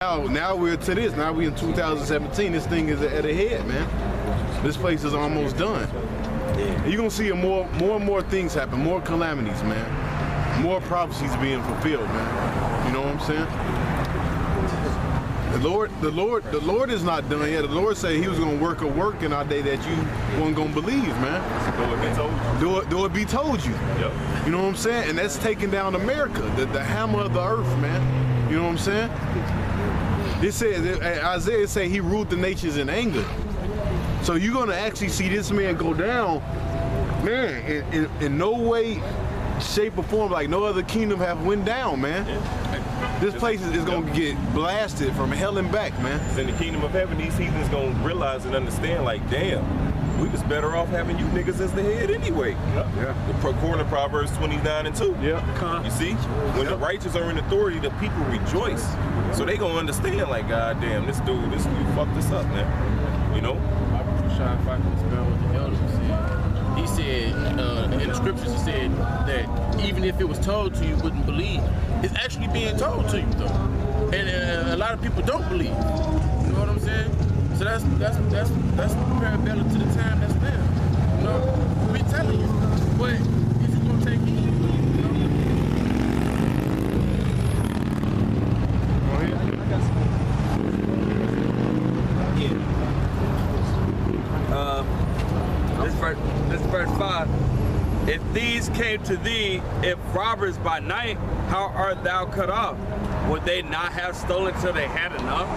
Now we're to this. Now we in 2017. This thing is at the head, man. This place is almost done. Yeah. You're gonna see more and more things happen, more calamities, man. More prophecies being fulfilled, man. You know what I'm saying? The Lord is not done yet. The Lord said He was gonna work a work in our day that you weren't gonna believe, man. Though it be told you. Though it be told you. Yep. You know what I'm saying? And that's taking down America, the hammer of the earth, man. You know what I'm saying? It says, Isaiah say He ruled the nations in anger. So you're gonna actually see this man go down, man, in no way, shape, or form like no other kingdom have went down, man. Yeah. This place is gonna get blasted from hell and back, man. In the kingdom of heaven, these heathens gonna realize and understand, like, damn, we was better off having you niggas as the head anyway. Yeah. According to Proverbs 29:2. Yeah. You see, when the righteous are in authority, the people rejoice. So they gonna understand, like, God damn, this dude, you fucked us up, man. You know? Trying to find this man what the elders said. He said, in the scriptures, he said that even if it was told to you, you wouldn't believe. It's actually being told to you, though. And a lot of people don't believe. You know what I'm saying? So that's parallel to the time that's there. You know, we telling you. But if you're going to take heed, you know? Go ahead. I got some. This verse 5. If these came to thee, if robbers by night, how art thou cut off? Would they not have stolen till they had enough?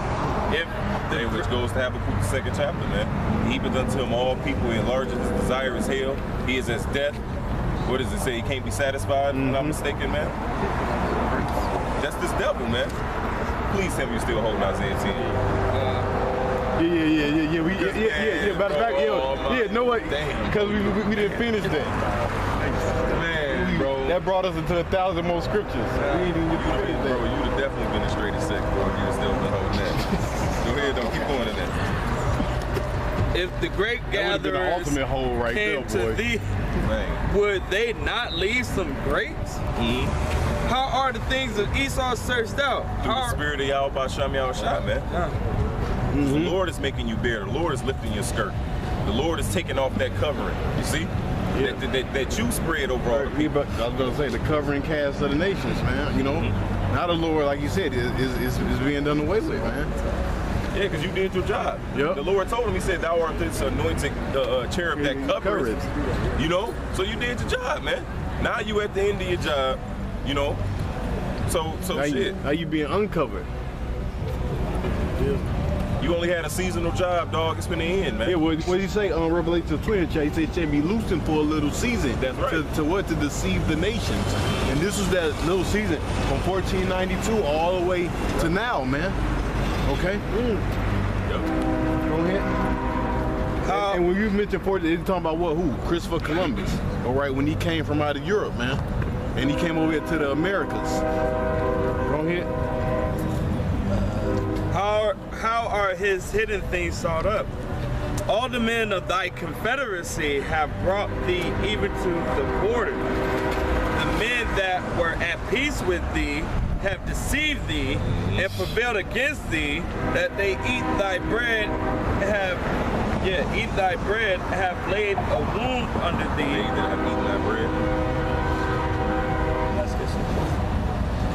Which goes to Habakkuk the 2nd chapter, man. Even unto him all people enlarge his desire is hell. He is as death. What does it say? He can't be satisfied, if I'm not mistaken, man. That's this devil, man. Please tell me you're still holding Isaiah 10. Yeah. Matter of fact, know what? Because we didn't finish that. Man, bro. That brought us into 1,000 more scriptures. We didn't even get to finish that. Bro, you'd have definitely been a straight sick, bro, if you'd still been holding that. Go ahead, don't keep going in that. If the great gatherers came to thee, would they not leave some grapes? Mm-hmm. How are the things of Esau searched out? Through the spirit of Yahweh Basham Yahushua, man. Mm-hmm. The Lord is making you bare. The Lord is lifting your skirt. The Lord is taking off that covering. You see? Yeah. That you spread over all the people. I was going to say, the covering cast of the nations, man. You know? Now the Lord, like you said, is being done away with, man. Yeah, because you did your job. Yep. The Lord told him, He said, thou art this anointed cherub that covers. You know? So you did your job, man. Now you at the end of your job, you know? So now shit. Now you being uncovered. Yeah. You only had a seasonal job, dog. It's been the end, man. Yeah, what did he say on Revelation 20? He said it should be loosened for a little season. That's right. To deceive the nations. And this was that little season from 1492 all the way to now, man. Okay? Yep. Go ahead. And when you mentioned they're talking about what? Who? Christopher Columbus. All right, when he came from out of Europe, man. And he came over here to the Americas. Go ahead. How are his hidden things sought up? All the men of thy confederacy have brought thee even to the border. The men that were at peace with thee have deceived thee and prevailed against thee, that they eat thy bread, have laid a wound under thee. They that have eaten thy bread.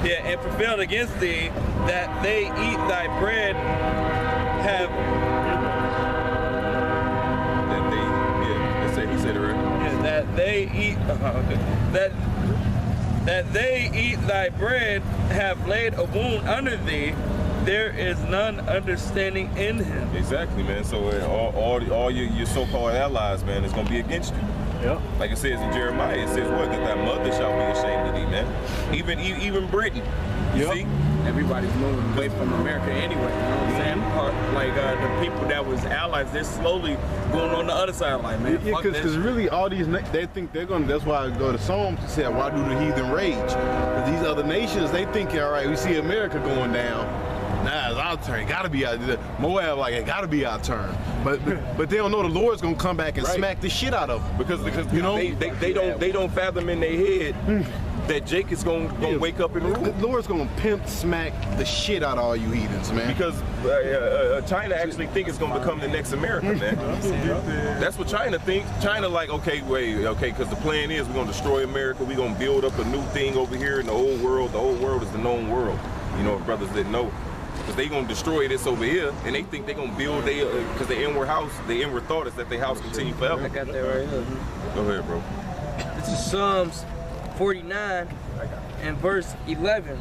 Yeah, and prevailed against thee, that they eat thy bread, have. He said it right. Yeah, that they eat. That they eat thy bread, have laid a wound under thee. There is none understanding in him. Exactly, man. So all your so-called allies, man, is gonna be against you. Yeah. Like it says in Jeremiah, it says what? That thy mother shall be ashamed of thee, man. Even Britain. You see? Everybody's moving away from America anyway. You know what I'm saying? Like the people that was allies, they're slowly going on the other side. Like, man, yeah, because really all these they think they're gonna. That's why I go to Psalms to say, why do the heathen rage? Because these other nations, they think, all right, we see America going down. Nah, it's our turn. It gotta be our Moab. Like it gotta be our turn. But they don't know the Lord's gonna come back and smack the shit out of them because you know they don't fathom in their head that Jake is gonna wake up and rule. The Lord's gonna pimp smack the shit out of all you heathens, man. Because China actually think it's gonna become the next America, man. That's what China thinks. China like, okay, because the plan is we're gonna destroy America. We're gonna build up a new thing over here in the old world. The old world is the known world. You know, if brothers didn't know. Because they gonna destroy this over here, and they think they gonna build because the inward thought is that their house continue forever. I got that right here. Go ahead, bro. This is Psalms 49 and verse 11.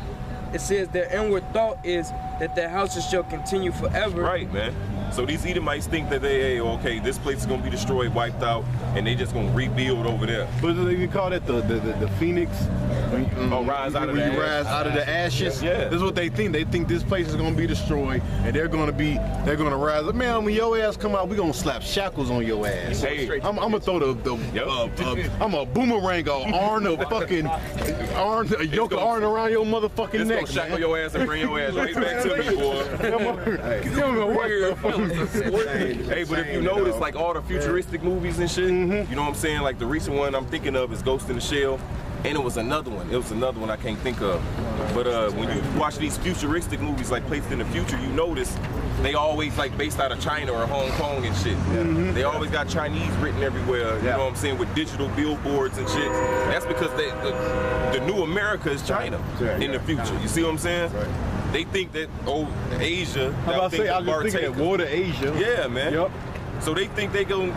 It says their inward thought is that their houses shall continue forever. Right, man. So these Edomites think that this place is gonna be destroyed, wiped out, and they just gonna rebuild over there. But you call that the phoenix? Rise out of the when you ashes. rise out of the ashes. Yeah. This is what they think. They think this place is gonna be destroyed, and they're gonna rise. Man, when your ass come out, we gonna slap shackles on your ass. Hey. I'm gonna throw I'm a boomerang, a yoke of Arn around your motherfucking It's neck. gonna shackle your ass and bring your ass right back to me, boy. Hey, but if you notice, like all the futuristic movies and shit, you know what I'm saying? Like the recent one I'm thinking of is Ghost in the Shell. And it was another one. I can't think of. But when you watch these futuristic movies, like placed in the future, you notice they always like based out of China or Hong Kong and shit. They always got Chinese written everywhere. You know what I'm saying? With digital billboards and shit. That's because the new America is China in the future. You see what I'm saying? They think that Asia. I was thinking that water Asia. Yeah, man. Yep. So they think they go,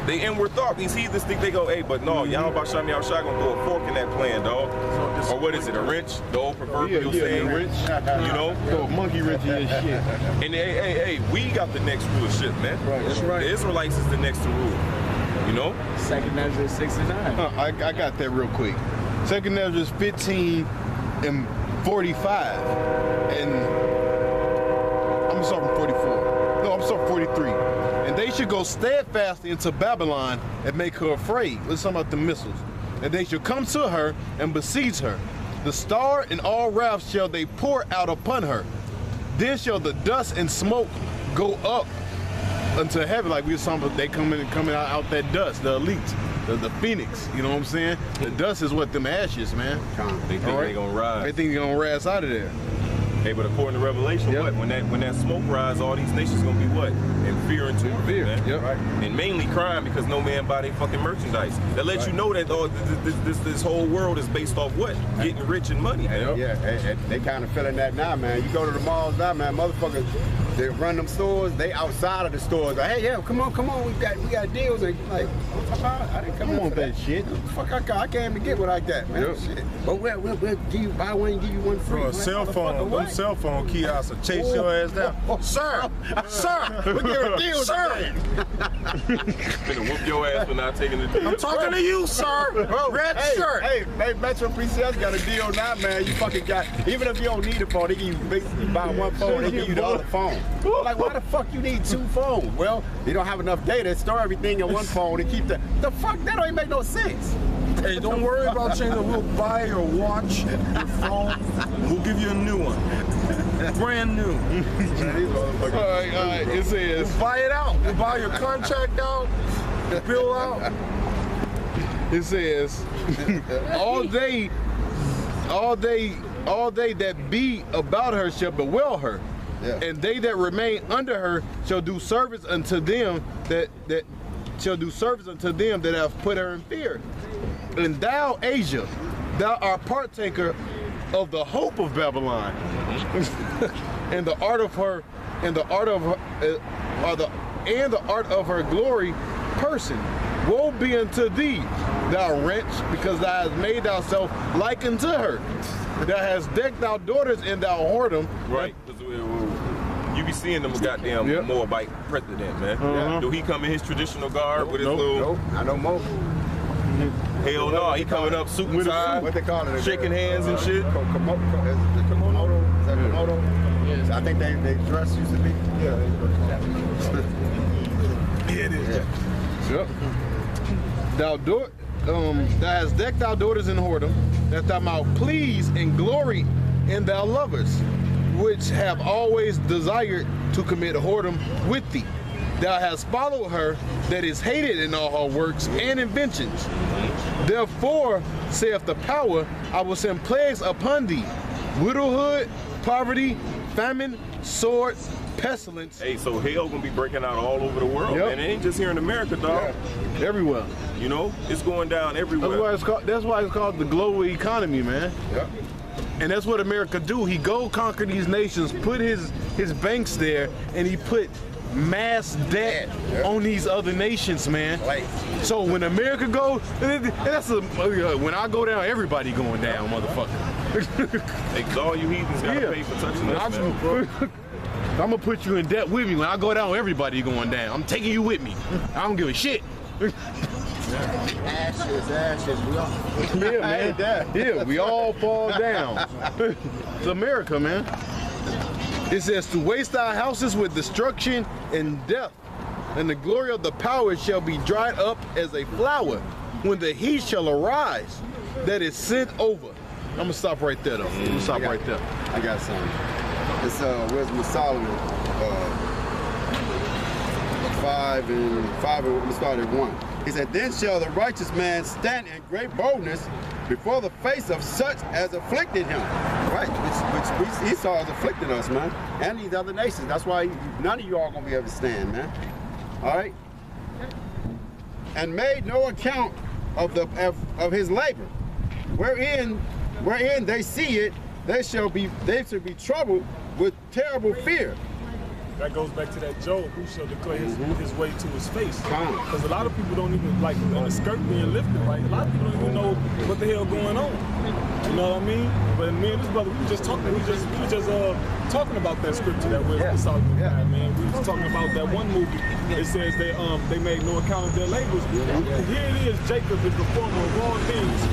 they inward thought. These heathens think they go, hey, but no, Yahweh Basham Yahushua gonna throw a fork in that plan, dog. Or what is it, a wrench? The old proverbial saying. Wrench. Throw a monkey wrench in your shit. And hey, we got the next rulership, man. Right. That's right. The Israelites is the next to rule. You know? Second Ezra 69. I got that real quick. Second Ezra 15 and 45, and I'm sorry, 44. No, I'm sorry, 43. And they should go steadfastly into Babylon and make her afraid. Let's talk about the missiles. And they shall come to her and besiege her. The star and all wrath shall they pour out upon her. Then shall the dust and smoke go up unto heaven. Like we were talking about, they coming out that dust, the elites, the phoenix. You know what I'm saying? The dust is what them ashes, man. They think they gonna rise. They think they're gonna rise out of there. Hey, but according to Revelation, Yep. what? When that smoke rise, all these nations gonna be what? In fear and terror, man. Yep. Right. And mainly crime because no man buy their fucking merchandise. That lets you know that this whole world is based off what? Getting rich and money, man. Yeah, they kind of feeling that now, man. You go to the malls now, man. Motherfuckers, they run them stores. They outside of the stores. Like, hey, yeah, come on. We got deals. And like, I didn't come on that shit. Fuck, I can't even get what I got, man. Yep. Shit. But we'll give you buy one, give you one free. Bro, them cell phone kiosks will chase your ass down. Sir, we give a deal, sir. Finna whoop your ass for not taking the deal. I'm talking to you, sir. Red shirt. Hey, Metro PCS got a deal now, man. You fucking got, even if you don't need a phone, they give you basically buy one phone, they give you the other phone. Like, why the fuck you need two phones? Well, you don't have enough data, store everything in one phone and keep the fuck, that don't even make no sense. Hey, don't worry about changing. We'll buy your watch, your phone. We'll give you a new one. Brand new. All right. It says, We'll buy it out. We'll buy your contract out, your bill out. it says, all they that be about her shall bewail her, and they that remain under her shall do service unto them that have put her in fear. And thou, Asia, thou art partaker of the hope of Babylon, and the art of her glory person. Woe be unto thee, thou wretch, because thou hast made thyself like unto her. Thou hast decked thy daughters in thou whoredom. Right. You be seeing them goddamn Moabite president, man. Do he come in his traditional garb with his little? Nope, I don't know. Hell no, he coming up suit and tie, What they call it? shaking hands and shit. Kimono? Is that kimono? Yes. I think they dress used to be. Yeah. It is. Yep. Thou hast decked thy daughters in whoredom, that thou might please and glory in thy lovers, which have always desired to commit whoredom with thee. Thou hast followed her that is hated in all her works and inventions. Therefore, saith the power, I will send plagues upon thee, widowhood, poverty, famine, sword, pestilence. Hey, so hell gonna be breaking out all over the world, Yep. man. It ain't just here in America, dog. Everywhere. You know, it's going down everywhere. That's why it's called the global economy, man. Yep. And that's what America do. He go conquer these nations, put his banks there, and he put mass debt on these other nations, man. Right. So when America go, when I go down, everybody going down, motherfucker. Hey, all you heathens gotta pay for touching us, man. I'm gonna put you in debt with me. When I go down, everybody going down. I'm taking you with me. I don't give a shit. Ashes. We all. Yeah, man. Yeah, we all fall down. It's America, man. It says to waste our houses with destruction and death, and the glory of the power shall be dried up as a flower when the heat shall arise that is sent over. I'm gonna stop right there, though. I'm gonna stop right there. I got something. It's Wisdom of Solomon 5 and we started 1. He said, then shall the righteous man stand in great boldness before the face of such as afflicted him. Right, which Esau has afflicted us, man. And these other nations. That's why none of you all gonna be able to stand, man. All right? And made no account of his labor. Wherein they see it, they should be troubled with terrible fear. That goes back to that Job, who shall declare his way to his face. Come on. Because a lot of people don't even, like, when the skirt being lifted, right? A lot of people don't even know what the hell going on. You know what I mean? But me and this brother, we were just talking about that scripture that we're man. We was talking about that one movie. It says they made no account of their labors. Here it is, Jacob is the former of all things.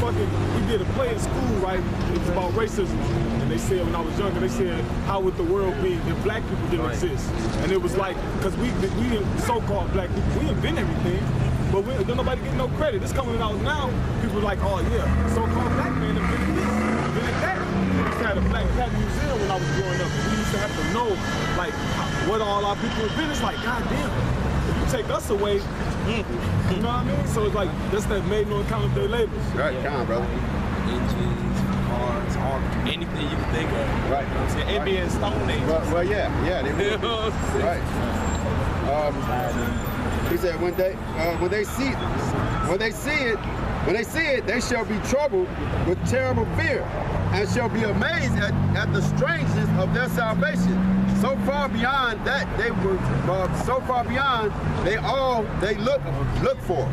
We did a play in school, right? It was about racism. And they said, when I was younger, they said, how would the world be if black people didn't exist? And it was like, because we so-called black people, we invent everything, but don't nobody get no credit. It's coming out now. People are like, oh yeah, so-called black man invented this, invented that. We used to have a Black Cat Museum when I was growing up. We used to have to know, like, what all our people invented. It's like, goddamn, if you take us away, you know what I mean? So it's like, that's that made no account of their labors. Right, come on, brother. Engines, cars, anything you can think of. Right. You know what I'm saying? It being Stone Age. Well, yeah, they You know what I'm saying? right. He said, when they see it, they shall be troubled with terrible fear, and shall be amazed at the strangeness of their salvation. So far beyond that, they look for,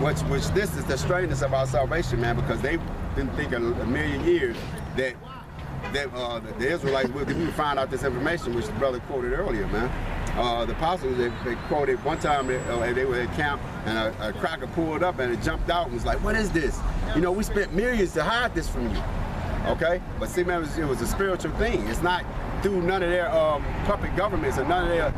which this is the strangeness of our salvation, man, because they've been thinking a million years that the Israelites will find out this information, which the brother quoted earlier, man. The apostles, they quoted one time they were at camp, and a cracker pulled up and it jumped out and was like, what is this? You know, we spent millions to hide this from you. Okay? But see, man, it was a spiritual thing. It's not through none of their puppet governments and none of their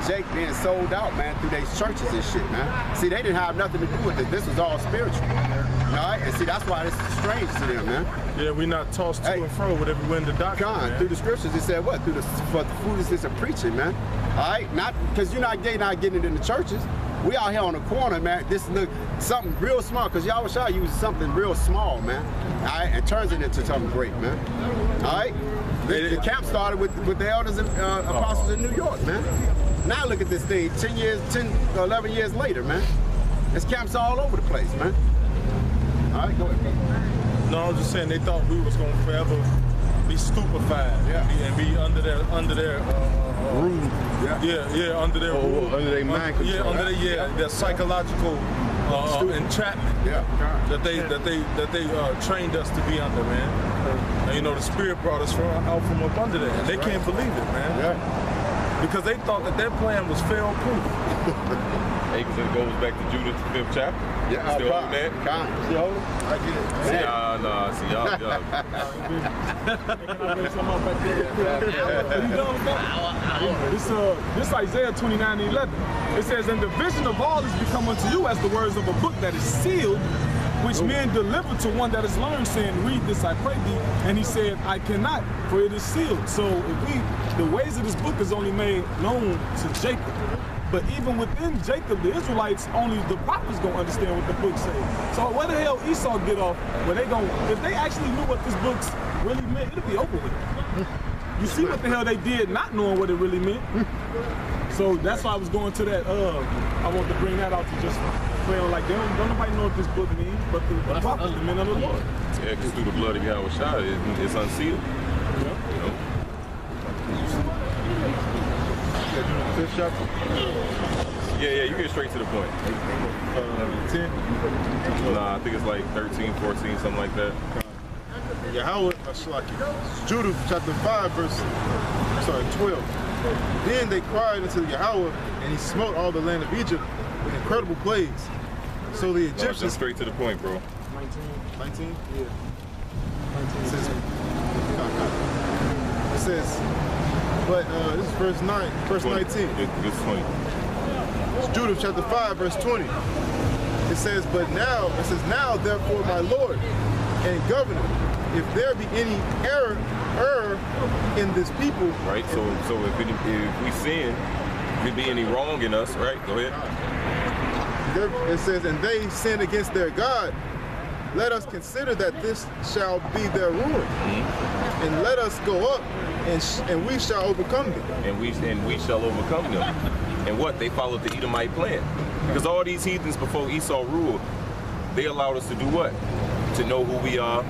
Jake being sold out, man, through their churches and shit, man. See, they didn't have nothing to do with it. This was all spiritual. All right? And see, that's why this is strange to them, man. Yeah, we're not tossed to and fro with every wind of doctrine. Through the scriptures, it said what? For the foolishness of preaching, man. All right? Not because you're not getting it in the churches. We out here on the corner, man. This look something real small, because y'all wish I used something real small, man. All right? And turns it into something great, man. All right? The camp started with the elders and apostles in New York, man. Now look at this thing, 11 years later, man. There's camps all over the place, man. All right, go ahead, brother. No, I was just saying they thought we was gonna forever be stupefied and be under their Rule. under their rule. Under their mind control. Their psychological entrapment that they trained us to be under, man. And, you know, the Spirit brought us out from up under there. And they can't believe it, man. Yeah. Because they thought that their plan was fail-proof. Hey, because it goes back to Judith, the 5th chapter. Yeah, Still holding that? Still holding? I get it. Nah, see, y'all. This Isaiah 29:11. It says, and the vision of all is become unto you as the words of a book that is sealed, which men deliver to one that is learned, saying, read this, I pray thee. And he said, I cannot, for it is sealed. So if the ways of this book is only made known to Jacob. But even within Jacob, the Israelites, only the prophets gonna understand what the book say. So where the hell Esau get off? Where they gon' if they actually knew what this book's really meant, it'd be over with. You see what the hell they did not knowing what it really meant. So that's why I was going to that. I want to bring that out to just play on like don't nobody know what this book means, but the prophets, the men of the Lord. Yeah, because through the blood of Yahweh Shai, it's unsealed. Yeah. You know? Fifth chapter. Yeah, you get straight to the point. 10. Nah, I think it's like 13, 14, something like that. Yahweh, Judah chapter 5, verse 12. Then they cried unto Yahweh, and he smote all the land of Egypt with incredible plagues. So the No, just Egyptians. straight to the point, bro. 19? Yeah. 19. It says, but this is verse 9, verse 20. 19. It's 20. It's Judah chapter 5, verse 20. It says, now therefore my Lord and governor, if there be any error in this people. Right, so if we sin, if there be any wrong in us, right? Go ahead. It says, and they sin against their God, let us consider that this shall be their ruin. Mm-hmm. And let us go up, and we shall overcome them. And we shall overcome them. And what? They followed the Edomite plan. Because all these heathens before Esau ruled, they allowed us to do what? To know who we are,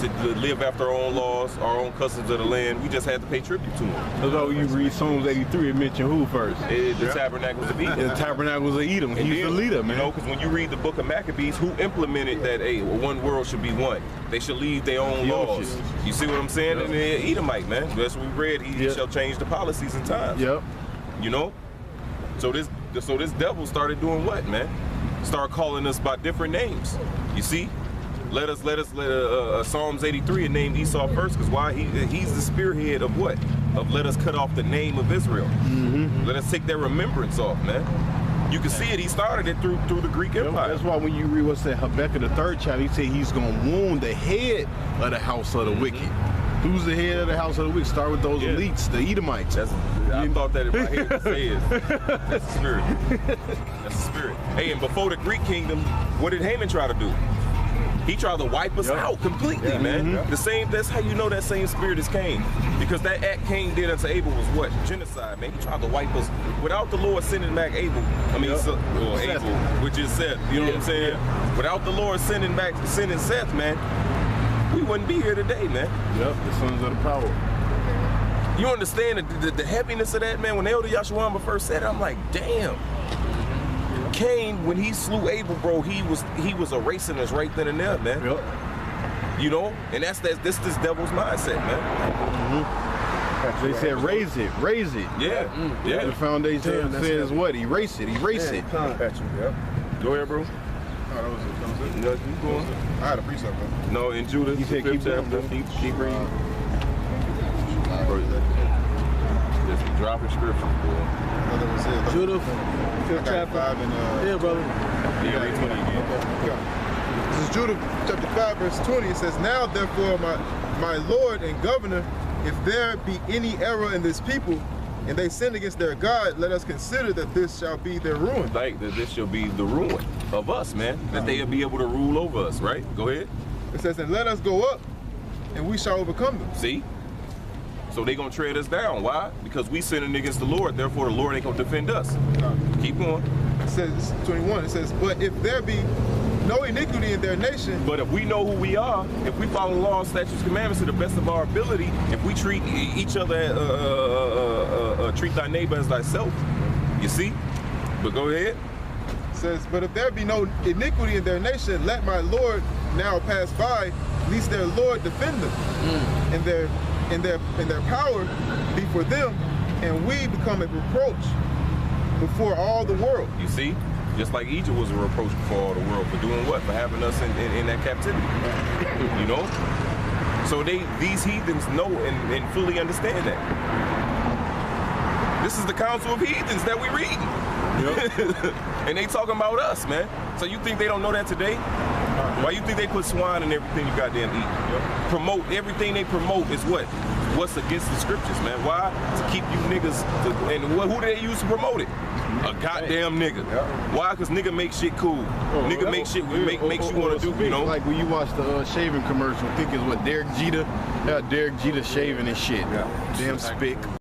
to live after our own laws, our own customs of the land. We just had to pay tribute to them. That's why when you read Psalms 83, it mentioned who first? The tabernacles of Edom. The tabernacles of Edom. And He's then, the leader, man. You know, because when you read the book of Maccabees, who implemented that, one world should be one. They should leave their own laws. You see what I'm saying? And the Edomite, man. That's what we read. He shall change the policies in time. Yep. You know? So this devil started doing what, man? Start calling us by different names. You see? Let us Psalms 83 and name Esau first, because why? He's the spearhead of what? Of let us cut off the name of Israel. Mm-hmm. Let us take their remembrance off, man. You can see it. He started it through the Greek Empire. That's why when you read what's that Habakkuk the 3rd chapter, he said he's gonna wound the head of the house of the wicked. Who's the head of the house of the wicked? Start with those elites, the Edomites. I thought that in my head to say is that's the spirit. That's the spirit. Hey, and before the Greek kingdom, what did Haman try to do? He tried to wipe us out completely, man. The same. That's how you know that same spirit is Cain, because that act Cain did unto Abel was what? Genocide, man. He tried to wipe us without the Lord sending back Abel. I mean, Abel, which is Seth. You know what I'm saying? Without the Lord sending Seth, man, we wouldn't be here today, man. Yep, the sons of the power. You understand the heaviness of that, man? When Elder Yahshua first said it, I'm like, damn. Cain, when he slew Abel, bro, he was erasing us right then and there, man. Yep. You know, and this devil's mindset, man. Mm-hmm. They said raise it. Yeah, yeah. The foundation says what? Erase it. Go ahead, bro. Oh, that was it. No, keep going. I had a precept, though. No, in Judah, He said keep chapter. Keep reading. Just dropping scriptures, boy. Judah, I got 5 and yeah, brother. Yeah, read 20 again. This is Judah chapter 5, verse 20. It says, now therefore my Lord and governor, if there be any error in this people, and they sin against their God, let us consider that this shall be their ruin. Like that this shall be the ruin of us, man. That they'll be able to rule over us, right? Go ahead. It says, and let us go up, and we shall overcome them. See? So they gonna tread us down. Why? Because we sinning against the Lord, therefore the Lord ain't gonna defend us. Keep going. It says, 21, it says, but if there be no iniquity in their nation. But if we know who we are, if we follow laws, statutes, commandments to the best of our ability, if we treat each other, treat thy neighbor as thyself, you see? But go ahead. It says, but if there be no iniquity in their nation, let my Lord now pass by, lest their Lord defend them, and their power be for them, and we become a reproach before all the world. You see? Just like Egypt was a reproach before all the world for doing what? For having us in that captivity. You know? So these heathens know and fully understand that. This is the council of heathens that we read. Yep. And they talking about us, man. So you think they don't know that today? Why you think they put swine in everything you goddamn eat? Yep. Promote, everything they promote is what? what's against the scriptures, man? Why? To keep you niggas, and who do they use to promote it? A goddamn nigga. Why? Because nigga make shit cool. Nigga make shit makes you want to do, you know? Like when you watch the shaving commercial, think it's what Derek Jeter shaving and shit. Damn spick.